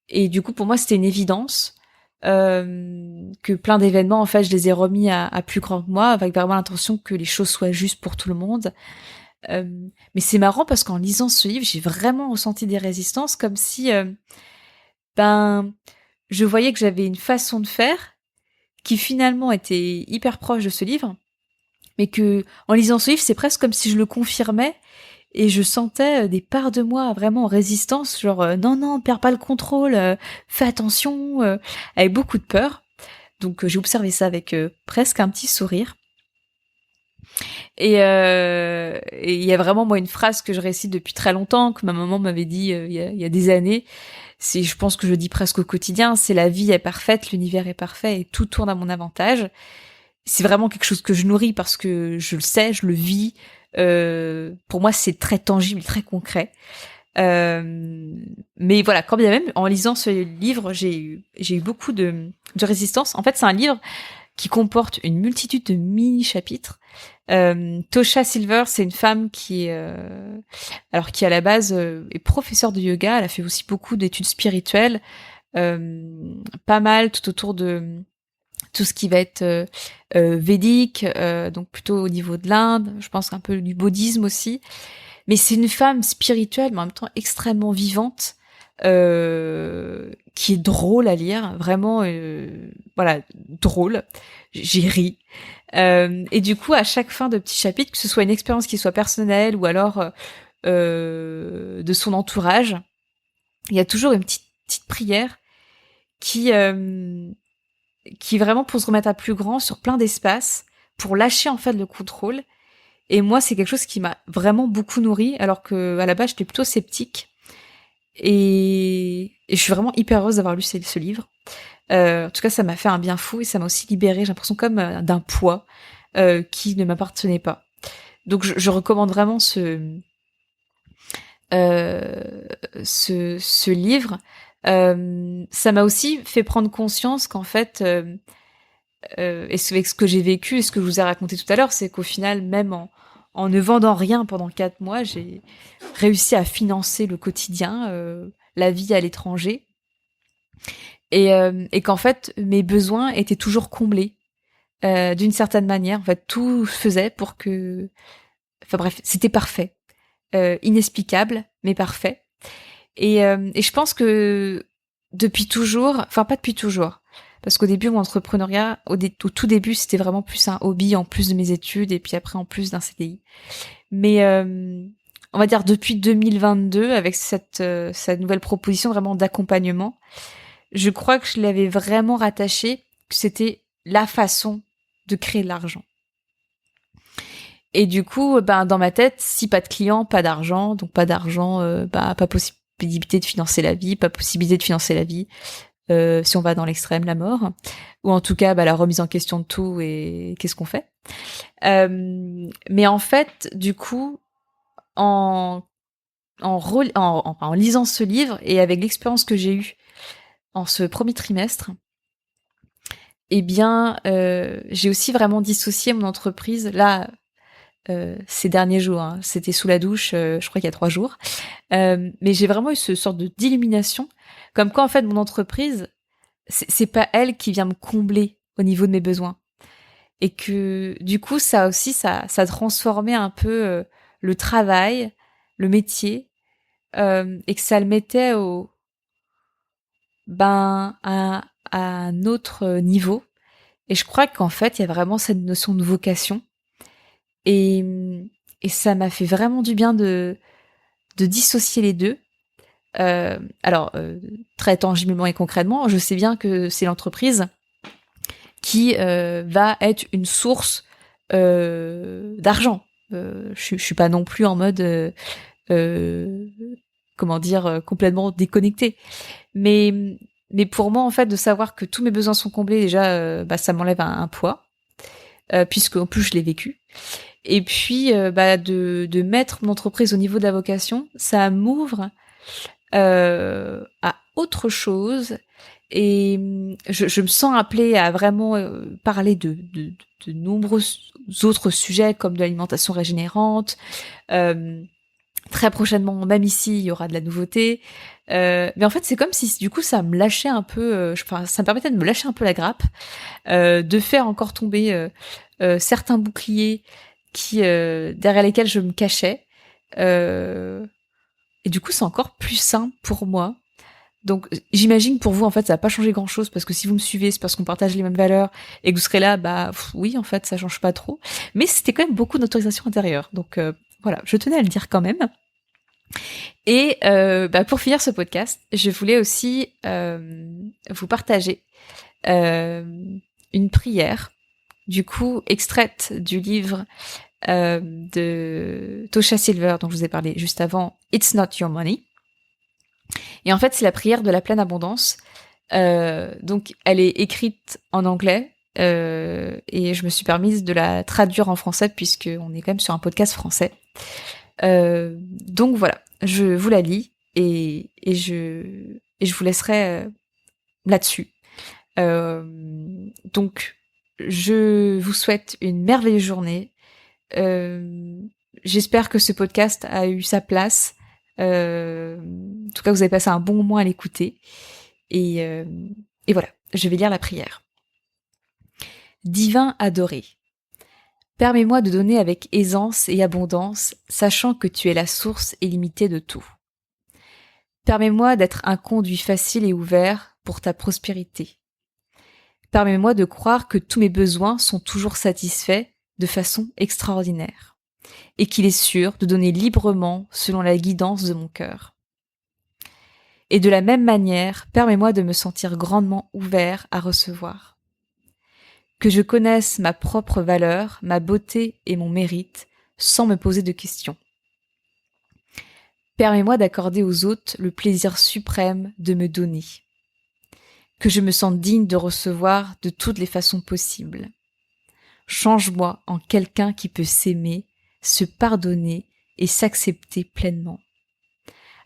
et du coup pour moi c'était une évidence. Que plein d'événements, en fait, je les ai remis à plus grand que moi, avec vraiment l'intention que les choses soient justes pour tout le monde. Mais c'est marrant parce qu'en lisant ce livre, j'ai vraiment ressenti des résistances, comme si, je voyais que j'avais une façon de faire qui finalement était hyper proche de ce livre, mais que en lisant ce livre, c'est presque comme si je le confirmais. Et je sentais des parts de moi vraiment en résistance, genre non, perds pas le contrôle, fais attention, avec beaucoup de peur. Donc j'ai observé ça avec presque un petit sourire. Et il y a vraiment moi une phrase que je récite depuis très longtemps, que ma maman m'avait dit il y a des années. Je pense que je dis presque au quotidien, c'est la vie est parfaite, l'univers est parfait et tout tourne à mon avantage. C'est vraiment quelque chose que je nourris parce que je le sais, je le vis. Pour moi, c'est très tangible, très concret. Mais voilà, quand bien même, en lisant ce livre, j'ai eu beaucoup de résistance. En fait, c'est un livre qui comporte une multitude de mini-chapitres. Tosha Silver, c'est une femme qui à la base est professeure de yoga. Elle a fait aussi beaucoup d'études spirituelles, pas mal tout autour de tout ce qui va être védique, donc plutôt au niveau de l'Inde, je pense un peu du bouddhisme aussi. Mais c'est une femme spirituelle, mais en même temps extrêmement vivante, qui est drôle à lire, vraiment, drôle. J'ai ri. Et du coup, à chaque fin de petit chapitre, que ce soit une expérience qui soit personnelle ou alors de son entourage, il y a toujours une petite prière qui vraiment pour se remettre à plus grand sur plein d'espaces, pour lâcher en fait le contrôle. Et moi, c'est quelque chose qui m'a vraiment beaucoup nourri, alors que à la base, j'étais plutôt sceptique. Et je suis vraiment hyper heureuse d'avoir lu ce livre. En tout cas, ça m'a fait un bien fou et ça m'a aussi libérée, j'ai l'impression comme d'un poids qui ne m'appartenait pas. Donc je recommande vraiment euh, ce livre. Ça m'a aussi fait prendre conscience qu'en fait, et avec ce que j'ai vécu et ce que je vous ai raconté tout à l'heure, c'est qu'au final, même en ne vendant rien pendant 4 mois, j'ai réussi à financer le quotidien, la vie à l'étranger, et qu'en fait, mes besoins étaient toujours comblés. D'une certaine manière, en fait, tout faisait pour que... Enfin bref, c'était parfait. Inexplicable, mais parfait. Et je pense que depuis toujours, enfin pas depuis toujours, parce qu'au début, mon entrepreneuriat, au tout début, c'était vraiment plus un hobby en plus de mes études, et puis après en plus d'un CDI. Mais on va dire depuis 2022, avec cette nouvelle proposition vraiment d'accompagnement, je crois que je l'avais vraiment rattaché, que c'était la façon de créer de l'argent. Et du coup, ben dans ma tête, si pas de clients, pas d'argent, donc pas d'argent, pas possibilité de financer la vie, pas possibilité de financer la vie, si on va dans l'extrême, la mort, ou en tout cas la remise en question de tout et qu'est-ce qu'on fait. Mais en fait, du coup, en lisant ce livre et avec l'expérience que j'ai eue en ce premier trimestre, eh bien, j'ai aussi vraiment dissocié mon entreprise là. Ces derniers jours, hein. C'était sous la douche, je crois qu'il y a 3 jours. Mais j'ai vraiment eu ce sorte d'illumination, comme quoi en fait mon entreprise, c'est pas elle qui vient me combler au niveau de mes besoins, et que du coup ça transformait un peu le travail, le métier, et que ça le mettait à un autre niveau. Et je crois qu'en fait il y a vraiment cette notion de vocation, et ça m'a fait vraiment du bien de dissocier les deux. Très tangiblement et concrètement, je sais bien que c'est l'entreprise qui va être une source d'argent. Je suis pas non plus en mode euh, complètement déconnectée. Mais pour moi, en fait, de savoir que tous mes besoins sont comblés, déjà, ça m'enlève un poids, puisque en plus je l'ai vécu. Et puis, de mettre mon entreprise au niveau de la vocation, ça m'ouvre à autre chose. Et je me sens appelée à vraiment parler de nombreux autres sujets comme de l'alimentation régénérante. Très prochainement, même ici, il y aura de la nouveauté. Mais en fait, c'est comme si du coup, ça me lâchait un peu. Enfin, ça me permettait de me lâcher un peu la grappe, de faire encore tomber certains boucliers qui derrière lesquels je me cachais. Et du coup, c'est encore plus simple pour moi. Donc, j'imagine pour vous, en fait, ça va pas changer grand-chose, parce que si vous me suivez, c'est parce qu'on partage les mêmes valeurs, et que vous serez là, oui, en fait, ça change pas trop. Mais c'était quand même beaucoup d'autorisation intérieure. Donc, voilà, je tenais à le dire quand même. Et pour finir ce podcast, je voulais aussi vous partager une prière, du coup, extraite du livre de Tosha Silver, dont je vous ai parlé juste avant, It's Not Your Money. Et en fait, c'est la prière de la pleine abondance. Donc, elle est écrite en anglais, et je me suis permise de la traduire en français, puisqu'on est quand même sur un podcast français. Donc voilà, je vous la lis, et je vous laisserai là-dessus. Donc, je vous souhaite une merveilleuse journée. J'espère que ce podcast a eu sa place. En tout cas, vous avez passé un bon moment à l'écouter. Et voilà, je vais lire la prière. Divin adoré, permets-moi de donner avec aisance et abondance, sachant que tu es la source illimitée de tout. Permets-moi d'être un conduit facile et ouvert pour ta prospérité. Permets-moi de croire que tous mes besoins sont toujours satisfaits de façon extraordinaire, et qu'il est sûr de donner librement selon la guidance de mon cœur. Et de la même manière, permets-moi de me sentir grandement ouvert à recevoir. Que je connaisse ma propre valeur, ma beauté et mon mérite, sans me poser de questions. Permets-moi d'accorder aux autres le plaisir suprême de me donner. Que je me sente digne de recevoir de toutes les façons possibles. Change-moi en quelqu'un qui peut s'aimer, se pardonner et s'accepter pleinement,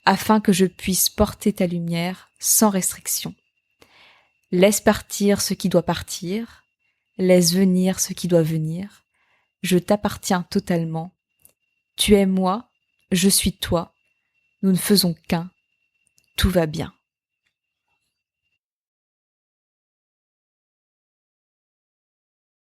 afin que je puisse porter ta lumière sans restriction. Laisse partir ce qui doit partir, laisse venir ce qui doit venir. Je t'appartiens totalement. Tu es moi, je suis toi. Nous ne faisons qu'un. Tout va bien.